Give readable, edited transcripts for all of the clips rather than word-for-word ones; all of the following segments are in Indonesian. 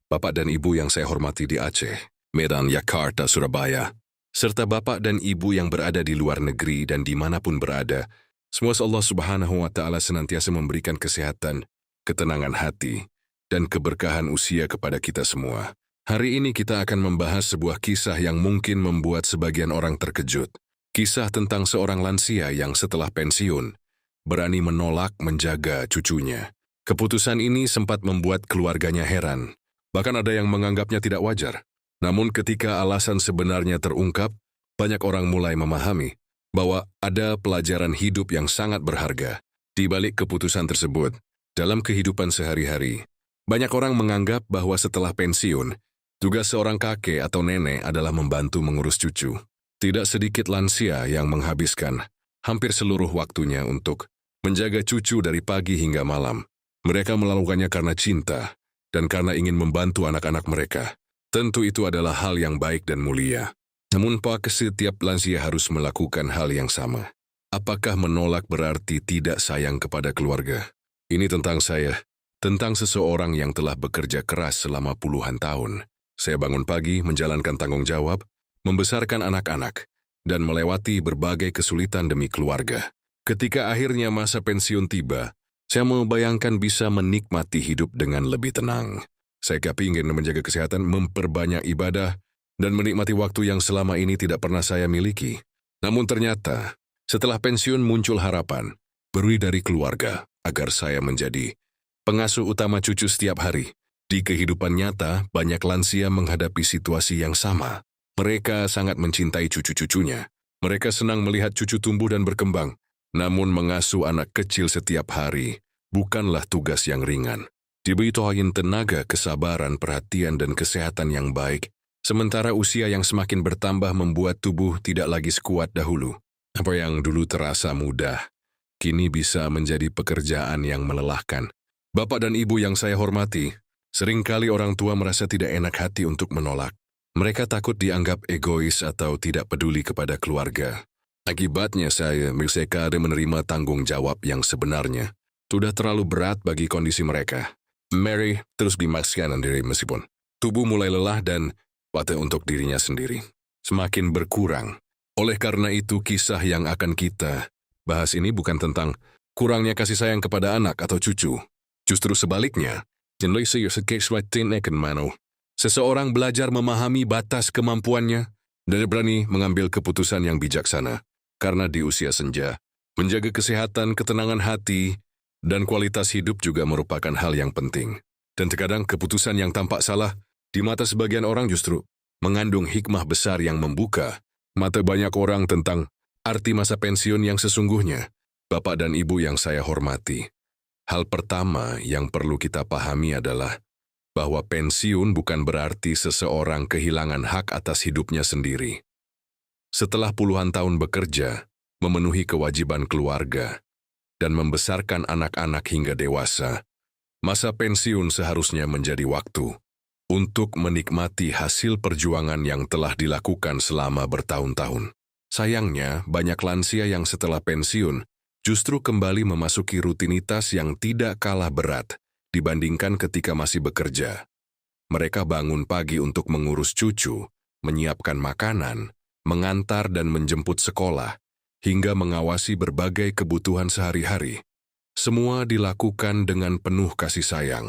Bapak dan Ibu yang saya hormati di Aceh, Medan, Jakarta, Surabaya, serta Bapak dan Ibu yang berada di luar negeri dan dimanapun berada, semoga Allah Subhanahu wa Ta'ala senantiasa memberikan kesehatan, ketenangan hati, dan keberkahan usia kepada kita semua. Hari ini kita akan membahas sebuah kisah yang mungkin membuat sebagian orang terkejut. Kisah tentang seorang lansia yang setelah pensiun, berani menolak menjaga cucunya. Keputusan ini sempat membuat keluarganya heran. Bahkan ada yang menganggapnya tidak wajar. Namun ketika alasan sebenarnya terungkap, banyak orang mulai memahami bahwa ada pelajaran hidup yang sangat berharga di balik keputusan tersebut. Dalam kehidupan sehari-hari, banyak orang menganggap bahwa setelah pensiun, tugas seorang kakek atau nenek adalah membantu mengurus cucu. Tidak sedikit lansia yang menghabiskan hampir seluruh waktunya untuk menjaga cucu dari pagi hingga malam. Mereka melakukannya karena cinta dan karena ingin membantu anak-anak mereka. Tentu itu adalah hal yang baik dan mulia. Namun apakah setiap lansia harus melakukan hal yang sama? Apakah menolak berarti tidak sayang kepada keluarga? Ini tentang saya, tentang seseorang yang telah bekerja keras selama puluhan tahun. Saya bangun pagi menjalankan tanggung jawab, membesarkan anak-anak, dan melewati berbagai kesulitan demi keluarga. Ketika akhirnya masa pensiun tiba, saya membayangkan bisa menikmati hidup dengan lebih tenang. Saya kepingin menjaga kesehatan, memperbanyak ibadah, dan menikmati waktu yang selama ini tidak pernah saya miliki. Namun ternyata, setelah pensiun muncul harapan, beri dari keluarga, agar saya menjadi pengasuh utama cucu setiap hari. Di kehidupan nyata, banyak lansia menghadapi situasi yang sama. Mereka sangat mencintai cucu-cucunya. Mereka senang melihat cucu tumbuh dan berkembang. Namun mengasuh anak kecil setiap hari bukanlah tugas yang ringan. Dibutuhin tenaga, kesabaran, perhatian, dan kesehatan yang baik. Sementara usia yang semakin bertambah membuat tubuh tidak lagi sekuat dahulu. Apa yang dulu terasa mudah, kini bisa menjadi pekerjaan yang melelahkan. Bapak dan Ibu yang saya hormati, seringkali orang tua merasa tidak enak hati untuk menolak. Mereka takut dianggap egois atau tidak peduli kepada keluarga. Akibatnya saya kadang menerima tanggung jawab yang sebenarnya sudah terlalu berat bagi kondisi mereka. Mary terus dimaksakan diri meskipun tubuh mulai lelah dan waktu untuk dirinya sendiri semakin berkurang. Oleh karena itu kisah yang akan kita bahas ini bukan tentang kurangnya kasih sayang kepada anak atau cucu. Justru sebaliknya, seseorang belajar memahami batas kemampuannya dan berani mengambil keputusan yang bijaksana. Karena di usia senja, menjaga kesehatan, ketenangan hati, dan kualitas hidup juga merupakan hal yang penting. Dan terkadang keputusan yang tampak salah, di mata sebagian orang justru mengandung hikmah besar yang membuka mata banyak orang tentang arti masa pensiun yang sesungguhnya. Bapak dan Ibu yang saya hormati, hal pertama yang perlu kita pahami adalah bahwa pensiun bukan berarti seseorang kehilangan hak atas hidupnya sendiri. Setelah puluhan tahun bekerja, memenuhi kewajiban keluarga, dan membesarkan anak-anak hingga dewasa, masa pensiun seharusnya menjadi waktu untuk menikmati hasil perjuangan yang telah dilakukan selama bertahun-tahun. Sayangnya, banyak lansia yang setelah pensiun justru kembali memasuki rutinitas yang tidak kalah berat dibandingkan ketika masih bekerja. Mereka bangun pagi untuk mengurus cucu, menyiapkan makanan, mengantar dan menjemput sekolah, hingga mengawasi berbagai kebutuhan sehari-hari. Semua dilakukan dengan penuh kasih sayang.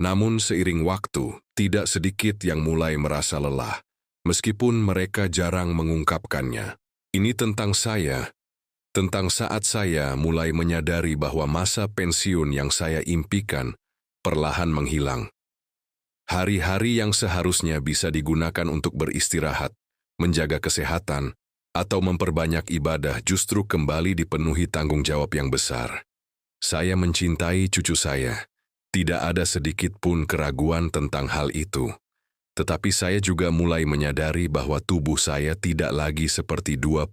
Namun seiring waktu, tidak sedikit yang mulai merasa lelah, meskipun mereka jarang mengungkapkannya. Ini tentang saya, tentang saat saya mulai menyadari bahwa masa pensiun yang saya impikan perlahan menghilang. Hari-hari yang seharusnya bisa digunakan untuk beristirahat, menjaga kesehatan, atau memperbanyak ibadah justru kembali dipenuhi tanggung jawab yang besar. Saya mencintai cucu saya. Tidak ada sedikit pun keraguan tentang hal itu. Tetapi saya juga mulai menyadari bahwa tubuh saya tidak lagi seperti 20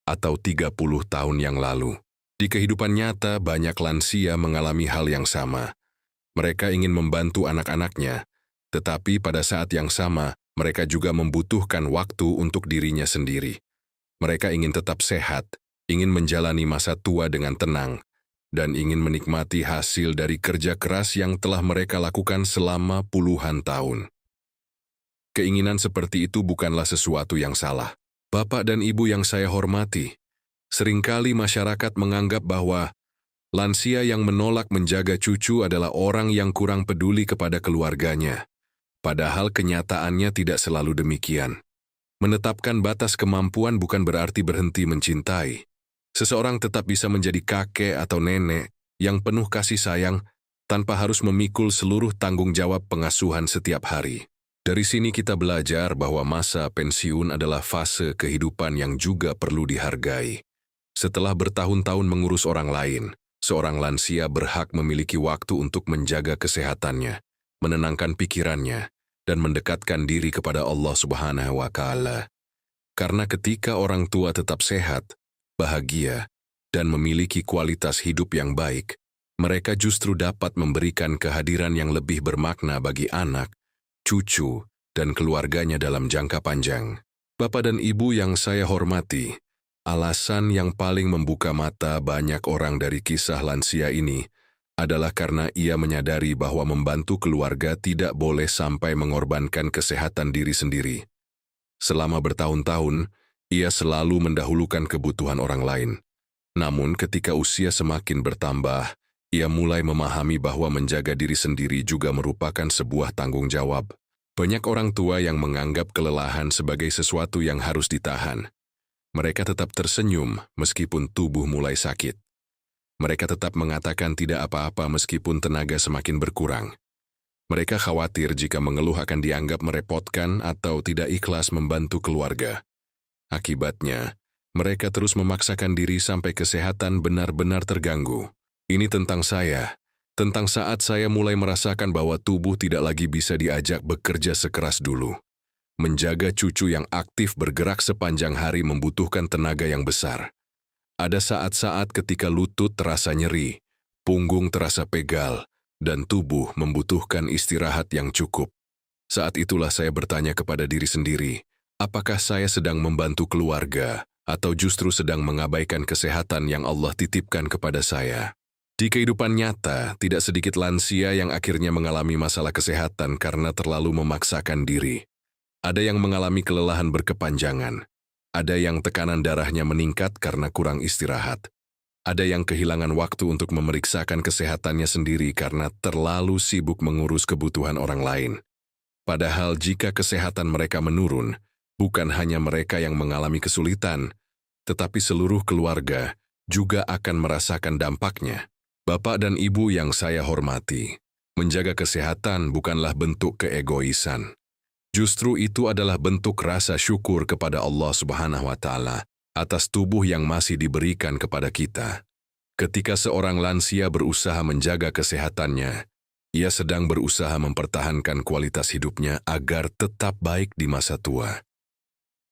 atau 30 tahun yang lalu. Di kehidupan nyata, banyak lansia mengalami hal yang sama. Mereka ingin membantu anak-anaknya, tetapi pada saat yang sama, mereka juga membutuhkan waktu untuk dirinya sendiri. Mereka ingin tetap sehat, ingin menjalani masa tua dengan tenang, dan ingin menikmati hasil dari kerja keras yang telah mereka lakukan selama puluhan tahun. Keinginan seperti itu bukanlah sesuatu yang salah. Bapak dan Ibu yang saya hormati, seringkali masyarakat menganggap bahwa lansia yang menolak menjaga cucu adalah orang yang kurang peduli kepada keluarganya. Padahal kenyataannya tidak selalu demikian. Menetapkan batas kemampuan bukan berarti berhenti mencintai. Seseorang tetap bisa menjadi kakek atau nenek yang penuh kasih sayang tanpa harus memikul seluruh tanggung jawab pengasuhan setiap hari. Dari sini kita belajar bahwa masa pensiun adalah fase kehidupan yang juga perlu dihargai. Setelah bertahun-tahun mengurus orang lain, seorang lansia berhak memiliki waktu untuk menjaga kesehatannya, menenangkan pikirannya, dan mendekatkan diri kepada Allah Subhanahu wa Ta'ala. Karena ketika orang tua tetap sehat, bahagia, dan memiliki kualitas hidup yang baik, mereka justru dapat memberikan kehadiran yang lebih bermakna bagi anak, cucu, dan keluarganya dalam jangka panjang. Bapak dan Ibu yang saya hormati, alasan yang paling membuka mata banyak orang dari kisah lansia ini adalah karena ia menyadari bahwa membantu keluarga tidak boleh sampai mengorbankan kesehatan diri sendiri. Selama bertahun-tahun, ia selalu mendahulukan kebutuhan orang lain. Namun ketika usia semakin bertambah, ia mulai memahami bahwa menjaga diri sendiri juga merupakan sebuah tanggung jawab. Banyak orang tua yang menganggap kelelahan sebagai sesuatu yang harus ditahan. Mereka tetap tersenyum meskipun tubuh mulai sakit. Mereka tetap mengatakan tidak apa-apa meskipun tenaga semakin berkurang. Mereka khawatir jika mengeluh akan dianggap merepotkan atau tidak ikhlas membantu keluarga. Akibatnya, mereka terus memaksakan diri sampai kesehatan benar-benar terganggu. Ini tentang saya, tentang saat saya mulai merasakan bahwa tubuh tidak lagi bisa diajak bekerja sekeras dulu. Menjaga cucu yang aktif bergerak sepanjang hari membutuhkan tenaga yang besar. Ada saat-saat ketika lutut terasa nyeri, punggung terasa pegal, dan tubuh membutuhkan istirahat yang cukup. Saat itulah saya bertanya kepada diri sendiri, apakah saya sedang membantu keluarga atau justru sedang mengabaikan kesehatan yang Allah titipkan kepada saya? Di kehidupan nyata, tidak sedikit lansia yang akhirnya mengalami masalah kesehatan karena terlalu memaksakan diri. Ada yang mengalami kelelahan berkepanjangan. Ada yang tekanan darahnya meningkat karena kurang istirahat. Ada yang kehilangan waktu untuk memeriksakan kesehatannya sendiri karena terlalu sibuk mengurus kebutuhan orang lain. Padahal jika kesehatan mereka menurun, bukan hanya mereka yang mengalami kesulitan, tetapi seluruh keluarga juga akan merasakan dampaknya. Bapak dan Ibu yang saya hormati, menjaga kesehatan bukanlah bentuk keegoisan. Justru itu adalah bentuk rasa syukur kepada Allah Subhanahu wa Ta'ala atas tubuh yang masih diberikan kepada kita. Ketika seorang lansia berusaha menjaga kesehatannya, ia sedang berusaha mempertahankan kualitas hidupnya agar tetap baik di masa tua.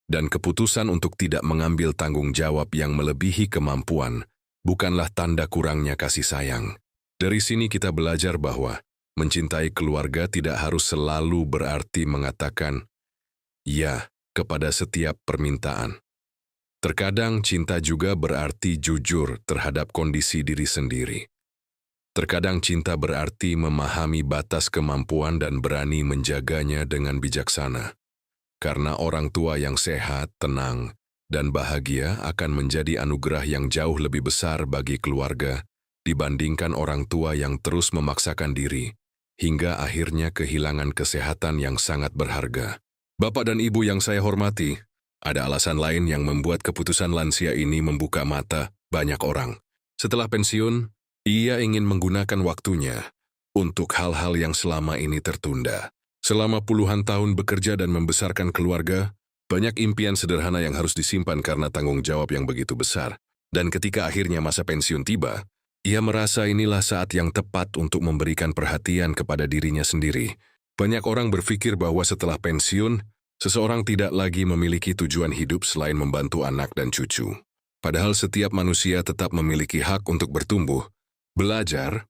Dan keputusan untuk tidak mengambil tanggung jawab yang melebihi kemampuan bukanlah tanda kurangnya kasih sayang. Dari sini kita belajar bahwa mencintai keluarga tidak harus selalu berarti mengatakan ya kepada setiap permintaan. Terkadang cinta juga berarti jujur terhadap kondisi diri sendiri. Terkadang cinta berarti memahami batas kemampuan dan berani menjaganya dengan bijaksana. Karena orang tua yang sehat, tenang, dan bahagia akan menjadi anugerah yang jauh lebih besar bagi keluarga dibandingkan orang tua yang terus memaksakan diri, hingga akhirnya kehilangan kesehatan yang sangat berharga. Bapak dan Ibu yang saya hormati, ada alasan lain yang membuat keputusan lansia ini membuka mata banyak orang. Setelah pensiun, ia ingin menggunakan waktunya untuk hal-hal yang selama ini tertunda. Selama puluhan tahun bekerja dan membesarkan keluarga, banyak impian sederhana yang harus disimpan karena tanggung jawab yang begitu besar. Dan ketika akhirnya masa pensiun tiba, ia merasa inilah saat yang tepat untuk memberikan perhatian kepada dirinya sendiri. Banyak orang berpikir bahwa setelah pensiun, seseorang tidak lagi memiliki tujuan hidup selain membantu anak dan cucu. Padahal setiap manusia tetap memiliki hak untuk bertumbuh, belajar,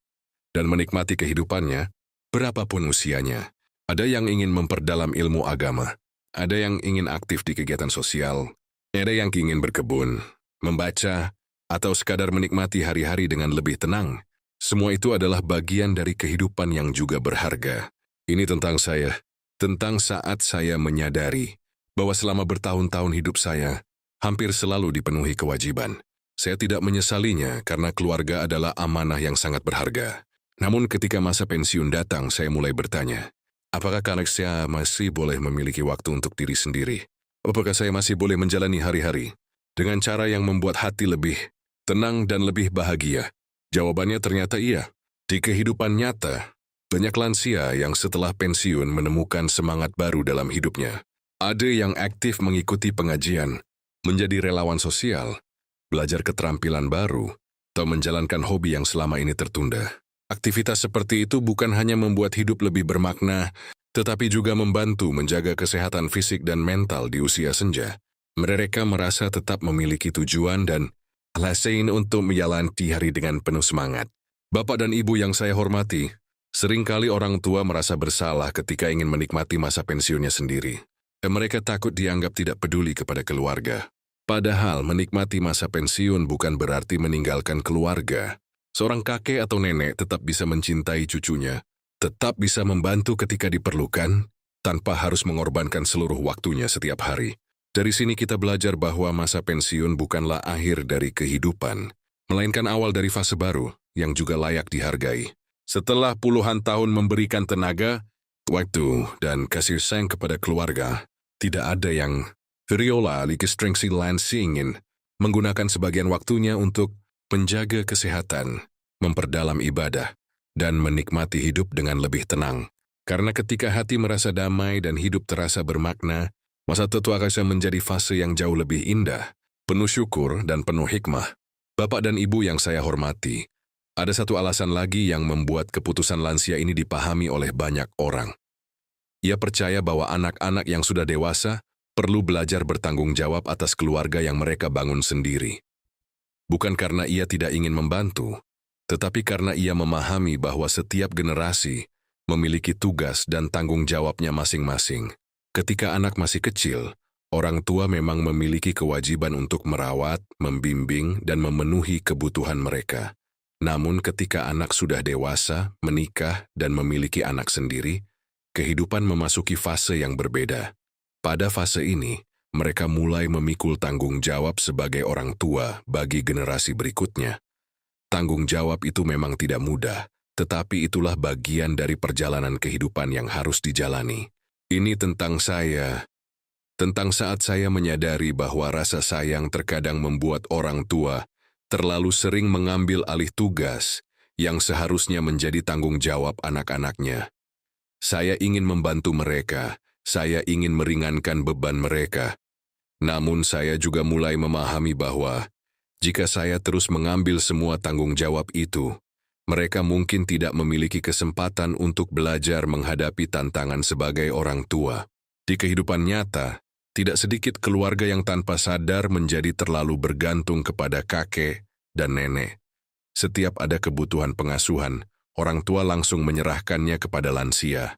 dan menikmati kehidupannya, berapapun usianya. Ada yang ingin memperdalam ilmu agama, ada yang ingin aktif di kegiatan sosial, ada yang ingin berkebun, membaca, atau sekadar menikmati hari-hari dengan lebih tenang. Semua itu adalah bagian dari kehidupan yang juga berharga. Ini tentang saya, tentang saat saya menyadari bahwa selama bertahun-tahun hidup saya hampir selalu dipenuhi kewajiban. Saya tidak menyesalinya karena keluarga adalah amanah yang sangat berharga. Namun ketika masa pensiun datang, saya mulai bertanya, apakah saya masih boleh memiliki waktu untuk diri sendiri? Apakah saya masih boleh menjalani hari-hari dengan cara yang membuat hati lebih tenang dan lebih bahagia? Jawabannya ternyata iya. Di kehidupan nyata, banyak lansia yang setelah pensiun menemukan semangat baru dalam hidupnya. Ada yang aktif mengikuti pengajian, menjadi relawan sosial, belajar keterampilan baru, atau menjalankan hobi yang selama ini tertunda. Aktivitas seperti itu bukan hanya membuat hidup lebih bermakna, tetapi juga membantu menjaga kesehatan fisik dan mental di usia senja. Mereka merasa tetap memiliki tujuan dan alasan untuk menjalani hari dengan penuh semangat. Bapak dan Ibu yang saya hormati, seringkali orang tua merasa bersalah ketika ingin menikmati masa pensiunnya sendiri. Dan mereka takut dianggap tidak peduli kepada keluarga. Padahal menikmati masa pensiun bukan berarti meninggalkan keluarga. Seorang kakek atau nenek tetap bisa mencintai cucunya, tetap bisa membantu ketika diperlukan, tanpa harus mengorbankan seluruh waktunya setiap hari. Dari sini kita belajar bahwa masa pensiun bukanlah akhir dari kehidupan, melainkan awal dari fase baru yang juga layak dihargai. Setelah puluhan tahun memberikan tenaga, waktu, dan kasih sayang kepada keluarga, tidak ada yang Viola Likestringsi Lansingin menggunakan sebagian waktunya untuk menjaga kesehatan, memperdalam ibadah, dan menikmati hidup dengan lebih tenang. Karena ketika hati merasa damai dan hidup terasa bermakna, masa tua akan menjadi fase yang jauh lebih indah, penuh syukur dan penuh hikmah. Bapak dan Ibu yang saya hormati, ada satu alasan lagi yang membuat keputusan lansia ini dipahami oleh banyak orang. Ia percaya bahwa anak-anak yang sudah dewasa perlu belajar bertanggung jawab atas keluarga yang mereka bangun sendiri. Bukan karena ia tidak ingin membantu, tetapi karena ia memahami bahwa setiap generasi memiliki tugas dan tanggung jawabnya masing-masing. Ketika anak masih kecil, orang tua memang memiliki kewajiban untuk merawat, membimbing, dan memenuhi kebutuhan mereka. Namun ketika anak sudah dewasa, menikah, dan memiliki anak sendiri, kehidupan memasuki fase yang berbeda. Pada fase ini, mereka mulai memikul tanggung jawab sebagai orang tua bagi generasi berikutnya. Tanggung jawab itu memang tidak mudah, tetapi itulah bagian dari perjalanan kehidupan yang harus dijalani. Ini tentang saya, tentang saat saya menyadari bahwa rasa sayang terkadang membuat orang tua terlalu sering mengambil alih tugas yang seharusnya menjadi tanggung jawab anak-anaknya. Saya ingin membantu mereka, saya ingin meringankan beban mereka. Namun saya juga mulai memahami bahwa jika saya terus mengambil semua tanggung jawab itu, mereka mungkin tidak memiliki kesempatan untuk belajar menghadapi tantangan sebagai orang tua. Di kehidupan nyata, tidak sedikit keluarga yang tanpa sadar menjadi terlalu bergantung kepada kakek dan nenek. Setiap ada kebutuhan pengasuhan, orang tua langsung menyerahkannya kepada lansia.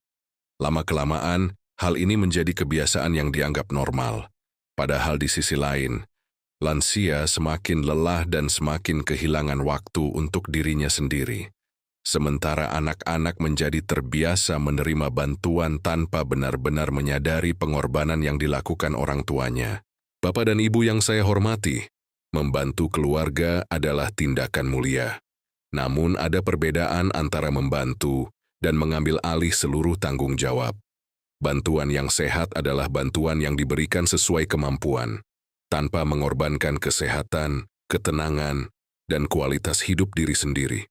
Lama-kelamaan, hal ini menjadi kebiasaan yang dianggap normal. Padahal di sisi lain, lansia semakin lelah dan semakin kehilangan waktu untuk dirinya sendiri. Sementara anak-anak menjadi terbiasa menerima bantuan tanpa benar-benar menyadari pengorbanan yang dilakukan orang tuanya. Bapak dan Ibu yang saya hormati, membantu keluarga adalah tindakan mulia. Namun ada perbedaan antara membantu dan mengambil alih seluruh tanggung jawab. Bantuan yang sehat adalah bantuan yang diberikan sesuai kemampuan, tanpa mengorbankan kesehatan, ketenangan, dan kualitas hidup diri sendiri.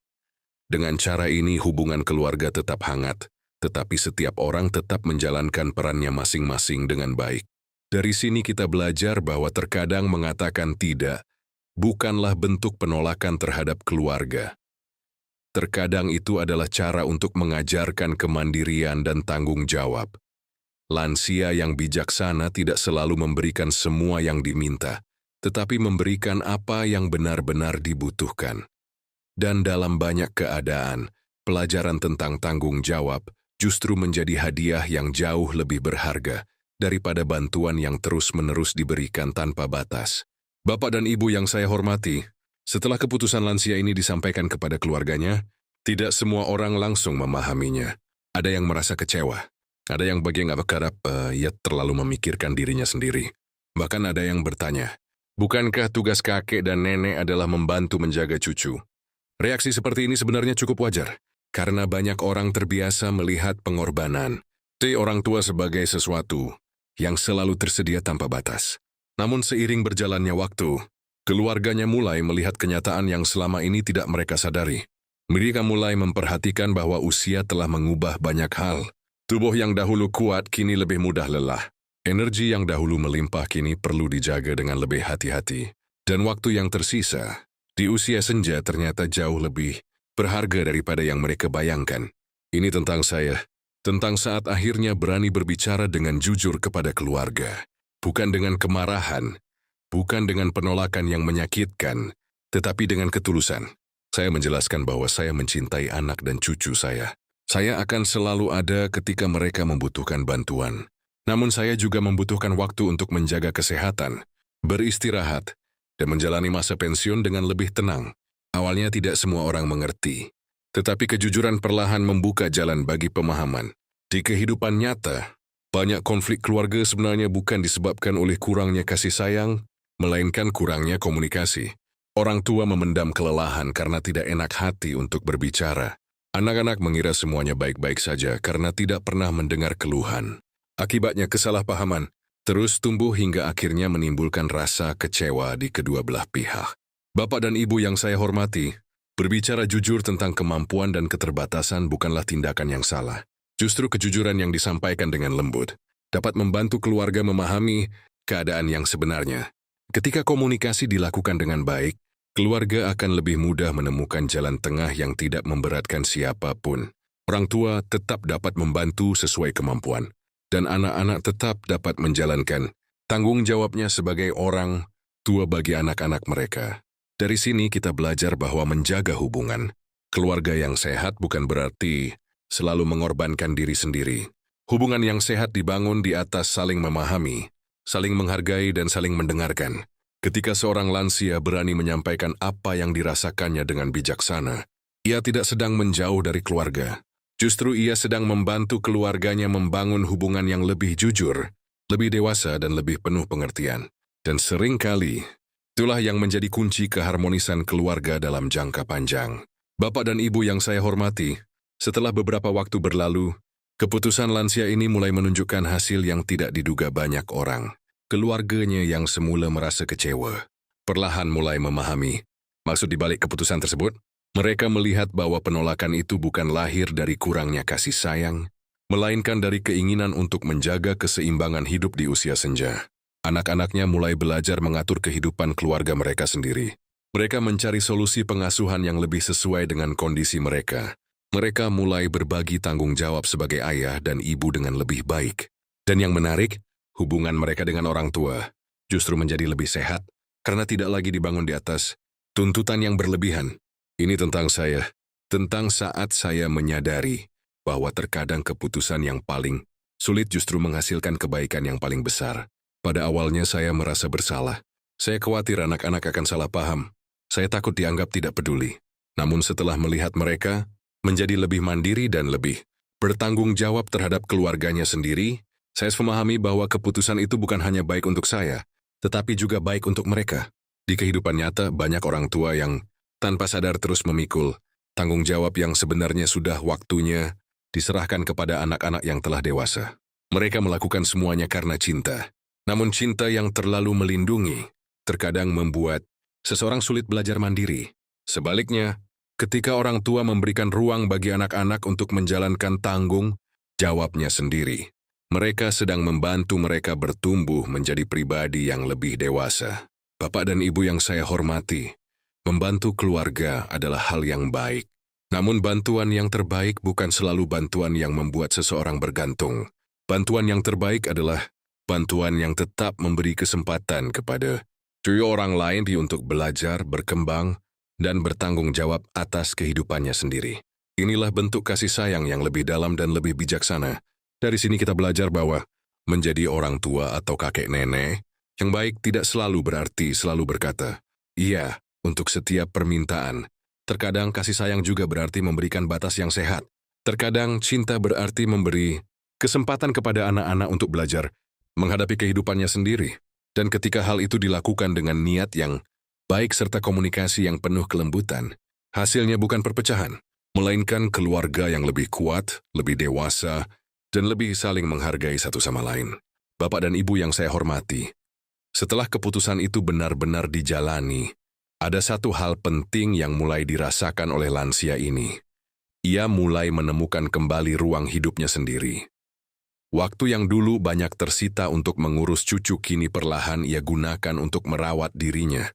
Dengan cara ini hubungan keluarga tetap hangat, tetapi setiap orang tetap menjalankan perannya masing-masing dengan baik. Dari sini kita belajar bahwa terkadang mengatakan tidak bukanlah bentuk penolakan terhadap keluarga. Terkadang itu adalah cara untuk mengajarkan kemandirian dan tanggung jawab. Lansia yang bijaksana tidak selalu memberikan semua yang diminta, tetapi memberikan apa yang benar-benar dibutuhkan. Dan dalam banyak keadaan, pelajaran tentang tanggung jawab justru menjadi hadiah yang jauh lebih berharga daripada bantuan yang terus-menerus diberikan tanpa batas. Bapak dan Ibu yang saya hormati, Setelah keputusan lansia ini disampaikan kepada keluarganya, tidak semua orang langsung memahaminya. Ada yang merasa kecewa. Ada yang bagian nggak berharap ia terlalu memikirkan dirinya sendiri. Bahkan ada yang bertanya, bukankah tugas kakek dan nenek adalah membantu menjaga cucu? Reaksi seperti ini sebenarnya cukup wajar, karena banyak orang terbiasa melihat pengorbanan orang tua sebagai sesuatu yang selalu tersedia tanpa batas. Namun seiring berjalannya waktu, keluarganya mulai melihat kenyataan yang selama ini tidak mereka sadari. Mereka mulai memperhatikan bahwa usia telah mengubah banyak hal. Tubuh yang dahulu kuat kini lebih mudah lelah. Energi yang dahulu melimpah kini perlu dijaga dengan lebih hati-hati. Dan waktu yang tersisa di usia senja ternyata jauh lebih berharga daripada yang mereka bayangkan. Ini tentang saya, tentang saat akhirnya berani berbicara dengan jujur kepada keluarga. Bukan dengan kemarahan, bukan dengan penolakan yang menyakitkan, tetapi dengan ketulusan. Saya menjelaskan bahwa saya mencintai anak dan cucu saya. Saya akan selalu ada ketika mereka membutuhkan bantuan. Namun saya juga membutuhkan waktu untuk menjaga kesehatan, beristirahat, dan menjalani masa pensiun dengan lebih tenang. Awalnya tidak semua orang mengerti, tetapi kejujuran perlahan membuka jalan bagi pemahaman. Di kehidupan nyata, banyak konflik keluarga sebenarnya bukan disebabkan oleh kurangnya kasih sayang, melainkan kurangnya komunikasi. Orang tua memendam kelelahan karena tidak enak hati untuk berbicara. Anak-anak mengira semuanya baik-baik saja karena tidak pernah mendengar keluhan. Akibatnya kesalahpahaman terus tumbuh hingga akhirnya menimbulkan rasa kecewa di kedua belah pihak. Bapak dan Ibu yang saya hormati, berbicara jujur tentang kemampuan dan keterbatasan bukanlah tindakan yang salah. Justru kejujuran yang disampaikan dengan lembut dapat membantu keluarga memahami keadaan yang sebenarnya. Ketika komunikasi dilakukan dengan baik, keluarga akan lebih mudah menemukan jalan tengah yang tidak memberatkan siapapun. Orang tua tetap dapat membantu sesuai kemampuan, dan anak-anak tetap dapat menjalankan tanggung jawabnya sebagai orang tua bagi anak-anak mereka. Dari sini kita belajar bahwa menjaga hubungan keluarga yang sehat bukan berarti selalu mengorbankan diri sendiri. Hubungan yang sehat dibangun di atas saling memahami, saling menghargai dan saling mendengarkan. Ketika seorang lansia berani menyampaikan apa yang dirasakannya dengan bijaksana, ia tidak sedang menjauh dari keluarga. Justru ia sedang membantu keluarganya membangun hubungan yang lebih jujur, lebih dewasa dan lebih penuh pengertian. Dan seringkali, itulah yang menjadi kunci keharmonisan keluarga dalam jangka panjang. Bapak dan Ibu yang saya hormati, setelah beberapa waktu berlalu, keputusan lansia ini mulai menunjukkan hasil yang tidak diduga banyak orang. Keluarganya yang semula merasa kecewa, perlahan mulai memahami maksud dibalik keputusan tersebut. Mereka melihat bahwa penolakan itu bukan lahir dari kurangnya kasih sayang, melainkan dari keinginan untuk menjaga keseimbangan hidup di usia senja. Anak-anaknya mulai belajar mengatur kehidupan keluarga mereka sendiri. Mereka mencari solusi pengasuhan yang lebih sesuai dengan kondisi mereka. Mereka mulai berbagi tanggung jawab sebagai ayah dan ibu dengan lebih baik. Dan yang menarik, hubungan mereka dengan orang tua justru menjadi lebih sehat karena tidak lagi dibangun di atas tuntutan yang berlebihan. Ini tentang saya, tentang saat saya menyadari bahwa terkadang keputusan yang paling sulit justru menghasilkan kebaikan yang paling besar. Pada awalnya saya merasa bersalah. Saya khawatir anak-anak akan salah paham. Saya takut dianggap tidak peduli. Namun setelah melihat mereka menjadi lebih mandiri dan lebih bertanggung jawab terhadap keluarganya sendiri, saya memahami bahwa keputusan itu bukan hanya baik untuk saya, tetapi juga baik untuk mereka. Di kehidupan nyata, banyak orang tua yang tanpa sadar terus memikul tanggung jawab yang sebenarnya sudah waktunya diserahkan kepada anak-anak yang telah dewasa. Mereka melakukan semuanya karena cinta. Namun cinta yang terlalu melindungi terkadang membuat seseorang sulit belajar mandiri. Sebaliknya, ketika orang tua memberikan ruang bagi anak-anak untuk menjalankan tanggung jawabnya sendiri, mereka sedang membantu mereka bertumbuh menjadi pribadi yang lebih dewasa. Bapak dan Ibu yang saya hormati, membantu keluarga adalah hal yang baik. Namun bantuan yang terbaik bukan selalu bantuan yang membuat seseorang bergantung. Bantuan yang terbaik adalah bantuan yang tetap memberi kesempatan kepada orang lain untuk belajar, berkembang, dan bertanggung jawab atas kehidupannya sendiri. Inilah bentuk kasih sayang yang lebih dalam dan lebih bijaksana. Dari sini kita belajar bahwa menjadi orang tua atau kakek nenek yang baik tidak selalu berarti selalu berkata, "Iya, untuk setiap permintaan. Terkadang kasih sayang juga berarti memberikan batas yang sehat. Terkadang cinta berarti memberi kesempatan kepada anak-anak untuk belajar, menghadapi kehidupannya sendiri. Dan ketika hal itu dilakukan dengan niat yang baik serta komunikasi yang penuh kelembutan, hasilnya bukan perpecahan, melainkan keluarga yang lebih kuat, lebih dewasa, dan lebih saling menghargai satu sama lain. Bapak dan Ibu yang saya hormati, setelah keputusan itu benar-benar dijalani, ada satu hal penting yang mulai dirasakan oleh lansia ini. Ia mulai menemukan kembali ruang hidupnya sendiri. Waktu yang dulu banyak tersita untuk mengurus cucu kini perlahan ia gunakan untuk merawat dirinya,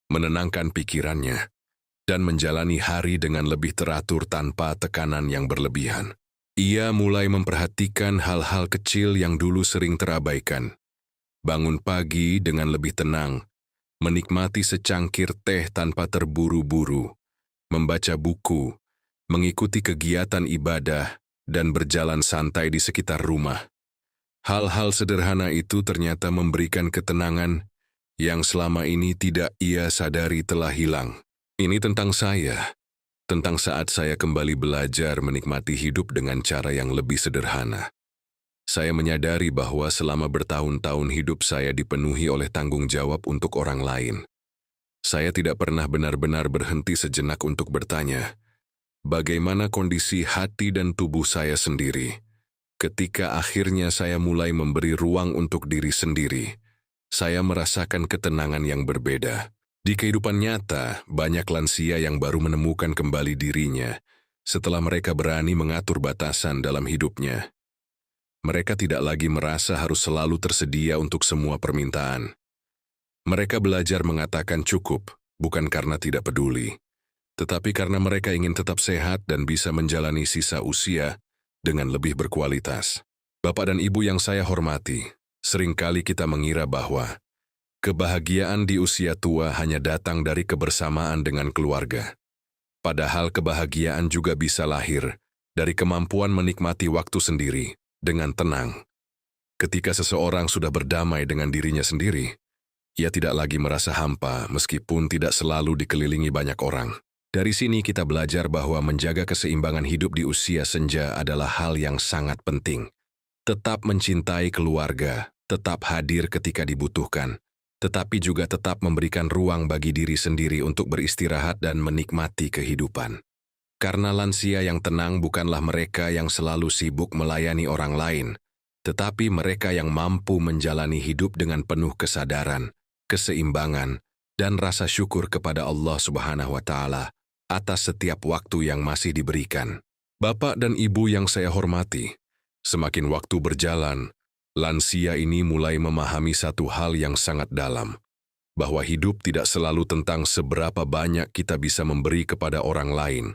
menenangkan pikirannya, dan menjalani hari dengan lebih teratur tanpa tekanan yang berlebihan. Ia mulai memperhatikan hal-hal kecil yang dulu sering terabaikan. Bangun pagi dengan lebih tenang, menikmati secangkir teh tanpa terburu-buru, membaca buku, mengikuti kegiatan ibadah, dan berjalan santai di sekitar rumah. Hal-hal sederhana itu ternyata memberikan ketenangan yang selama ini tidak ia sadari telah hilang. Ini tentang saya, tentang saat saya kembali belajar menikmati hidup dengan cara yang lebih sederhana. Saya menyadari bahwa selama bertahun-tahun hidup saya dipenuhi oleh tanggung jawab untuk orang lain. Saya tidak pernah benar-benar berhenti sejenak untuk bertanya, bagaimana kondisi hati dan tubuh saya sendiri? Ketika akhirnya saya mulai memberi ruang untuk diri sendiri, saya merasakan ketenangan yang berbeda. Di kehidupan nyata, banyak lansia yang baru menemukan kembali dirinya setelah mereka berani mengatur batasan dalam hidupnya. Mereka tidak lagi merasa harus selalu tersedia untuk semua permintaan. Mereka belajar mengatakan cukup, bukan karena tidak peduli, tetapi karena mereka ingin tetap sehat dan bisa menjalani sisa usia dengan lebih berkualitas. Bapak dan Ibu yang saya hormati, seringkali kita mengira bahwa kebahagiaan di usia tua hanya datang dari kebersamaan dengan keluarga. Padahal kebahagiaan juga bisa lahir dari kemampuan menikmati waktu sendiri dengan tenang. Ketika seseorang sudah berdamai dengan dirinya sendiri, ia tidak lagi merasa hampa meskipun tidak selalu dikelilingi banyak orang. Dari sini kita belajar bahwa menjaga keseimbangan hidup di usia senja adalah hal yang sangat penting. Tetap mencintai keluarga, tetap hadir ketika dibutuhkan, tetapi juga tetap memberikan ruang bagi diri sendiri untuk beristirahat dan menikmati kehidupan. Karena lansia yang tenang bukanlah mereka yang selalu sibuk melayani orang lain, tetapi mereka yang mampu menjalani hidup dengan penuh kesadaran, keseimbangan, dan rasa syukur kepada Allah Subhanahu wa Ta'ala atas setiap waktu yang masih diberikan. Bapak dan Ibu yang saya hormati, semakin waktu berjalan, lansia ini mulai memahami satu hal yang sangat dalam, bahwa hidup tidak selalu tentang seberapa banyak kita bisa memberi kepada orang lain,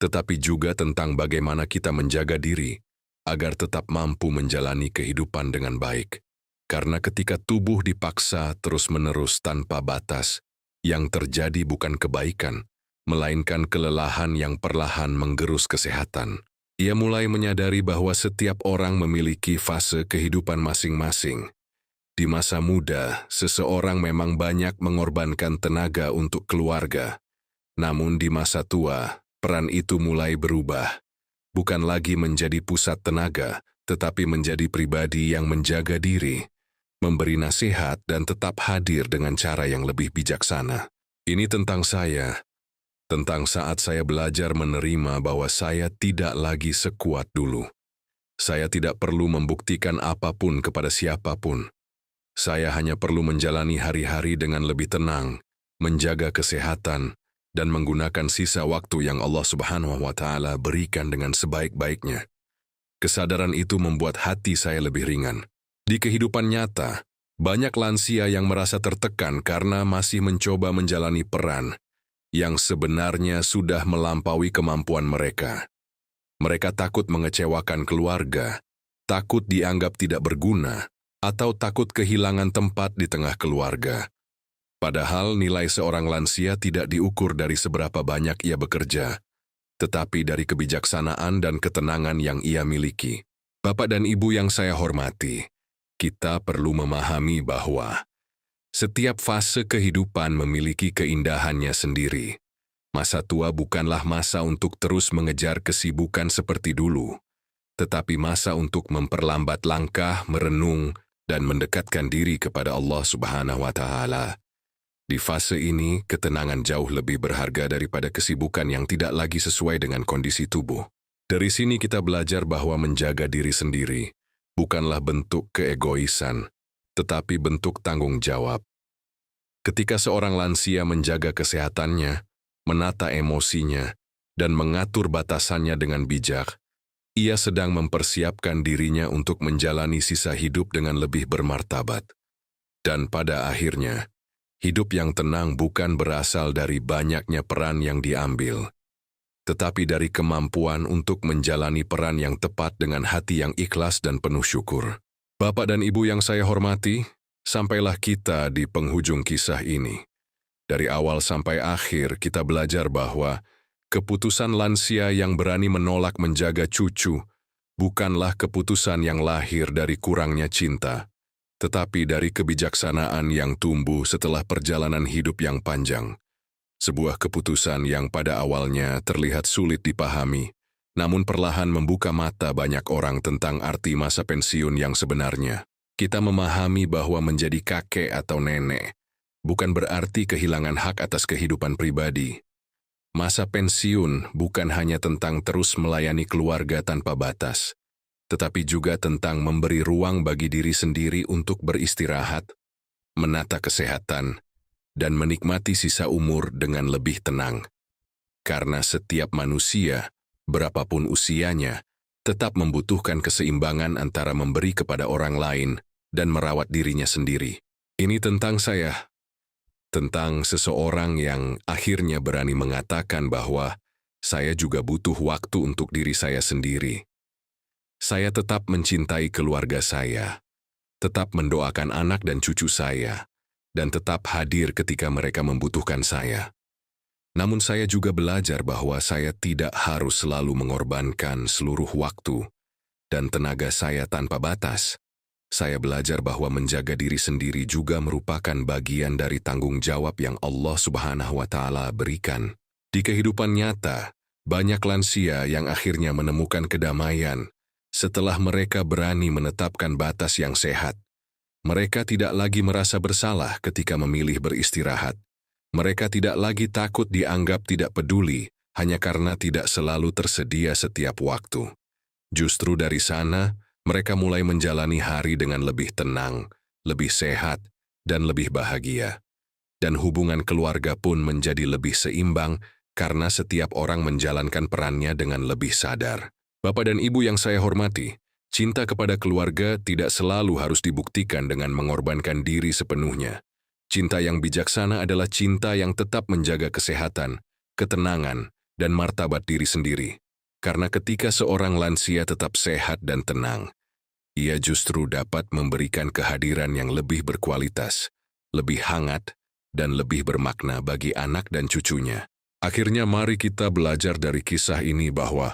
tetapi juga tentang bagaimana kita menjaga diri agar tetap mampu menjalani kehidupan dengan baik. Karena ketika tubuh dipaksa terus-menerus tanpa batas, yang terjadi bukan kebaikan, melainkan kelelahan yang perlahan menggerus kesehatan. Ia mulai menyadari bahwa setiap orang memiliki fase kehidupan masing-masing. Di masa muda, seseorang memang banyak mengorbankan tenaga untuk keluarga. Namun di masa tua, peran itu mulai berubah. Bukan lagi menjadi pusat tenaga, tetapi menjadi pribadi yang menjaga diri, memberi nasihat dan tetap hadir dengan cara yang lebih bijaksana. Ini tentang saya, tentang saat saya belajar menerima bahwa saya tidak lagi sekuat dulu. Saya tidak perlu membuktikan apapun kepada siapapun. Saya hanya perlu menjalani hari-hari dengan lebih tenang, menjaga kesehatan, dan menggunakan sisa waktu yang Allah Subhanahu wa Ta'ala berikan dengan sebaik-baiknya. Kesadaran itu membuat hati saya lebih ringan. Di kehidupan nyata, banyak lansia yang merasa tertekan karena masih mencoba menjalani peran yang sebenarnya sudah melampaui kemampuan mereka. Mereka takut mengecewakan keluarga, takut dianggap tidak berguna, atau takut kehilangan tempat di tengah keluarga. Padahal nilai seorang lansia tidak diukur dari seberapa banyak ia bekerja, tetapi dari kebijaksanaan dan ketenangan yang ia miliki. Bapak dan Ibu yang saya hormati, kita perlu memahami bahwa Setiap fase kehidupan memiliki keindahannya sendiri. Masa tua bukanlah masa untuk terus mengejar kesibukan seperti dulu, tetapi masa untuk memperlambat langkah, merenung, dan mendekatkan diri kepada Allah Subhanahu wa Ta'ala. Di fase ini, ketenangan jauh lebih berharga daripada kesibukan yang tidak lagi sesuai dengan kondisi tubuh. Dari sini kita belajar bahwa menjaga diri sendiri bukanlah bentuk keegoisan, tetapi bentuk tanggung jawab. Ketika seorang lansia menjaga kesehatannya, menata emosinya, dan mengatur batasannya dengan bijak, ia sedang mempersiapkan dirinya untuk menjalani sisa hidup dengan lebih bermartabat. Dan pada akhirnya, hidup yang tenang bukan berasal dari banyaknya peran yang diambil, tetapi dari kemampuan untuk menjalani peran yang tepat dengan hati yang ikhlas dan penuh syukur. Bapak dan Ibu yang saya hormati, sampailah kita di penghujung kisah ini. Dari awal sampai akhir kita belajar bahwa keputusan lansia yang berani menolak menjaga cucu bukanlah keputusan yang lahir dari kurangnya cinta, tetapi dari kebijaksanaan yang tumbuh setelah perjalanan hidup yang panjang. Sebuah keputusan yang pada awalnya terlihat sulit dipahami, namun perlahan membuka mata banyak orang tentang arti masa pensiun yang sebenarnya. Kita memahami bahwa menjadi kakek atau nenek bukan berarti kehilangan hak atas kehidupan pribadi. Masa pensiun bukan hanya tentang terus melayani keluarga tanpa batas, tetapi juga tentang memberi ruang bagi diri sendiri untuk beristirahat, menata kesehatan, dan menikmati sisa umur dengan lebih tenang. Karena setiap manusia, berapapun usianya, tetap membutuhkan keseimbangan antara memberi kepada orang lain dan merawat dirinya sendiri. Ini tentang saya, tentang seseorang yang akhirnya berani mengatakan bahwa saya juga butuh waktu untuk diri saya sendiri. Saya tetap mencintai keluarga saya, tetap mendoakan anak dan cucu saya, dan tetap hadir ketika mereka membutuhkan saya. Namun saya juga belajar bahwa saya tidak harus selalu mengorbankan seluruh waktu dan tenaga saya tanpa batas. Saya belajar bahwa menjaga diri sendiri juga merupakan bagian dari tanggung jawab yang Allah Subhanahu wa Ta'ala berikan. Di kehidupan nyata, banyak lansia yang akhirnya menemukan kedamaian setelah mereka berani menetapkan batas yang sehat. Mereka tidak lagi merasa bersalah ketika memilih beristirahat. Mereka tidak lagi takut dianggap tidak peduli hanya karena tidak selalu tersedia setiap waktu. Justru dari sana, mereka mulai menjalani hari dengan lebih tenang, lebih sehat, dan lebih bahagia. Dan hubungan keluarga pun menjadi lebih seimbang karena setiap orang menjalankan perannya dengan lebih sadar. Bapak dan Ibu yang saya hormati, cinta kepada keluarga tidak selalu harus dibuktikan dengan mengorbankan diri sepenuhnya. Cinta yang bijaksana adalah cinta yang tetap menjaga kesehatan, ketenangan, dan martabat diri sendiri. Karena ketika seorang lansia tetap sehat dan tenang, ia justru dapat memberikan kehadiran yang lebih berkualitas, lebih hangat, dan lebih bermakna bagi anak dan cucunya. Akhirnya mari kita belajar dari kisah ini bahwa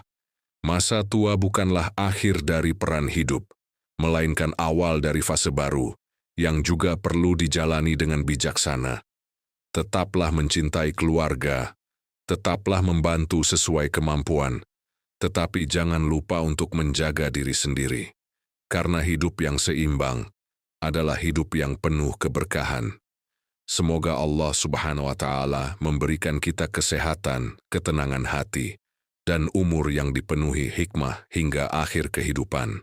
masa tua bukanlah akhir dari peran hidup, melainkan awal dari fase baru, yang juga perlu dijalani dengan bijaksana. Tetaplah mencintai keluarga, tetaplah membantu sesuai kemampuan, tetapi jangan lupa untuk menjaga diri sendiri. Karena hidup yang seimbang adalah hidup yang penuh keberkahan. Semoga Allah Subhanahu wa Ta'ala memberikan kita kesehatan, ketenangan hati, dan umur yang dipenuhi hikmah hingga akhir kehidupan.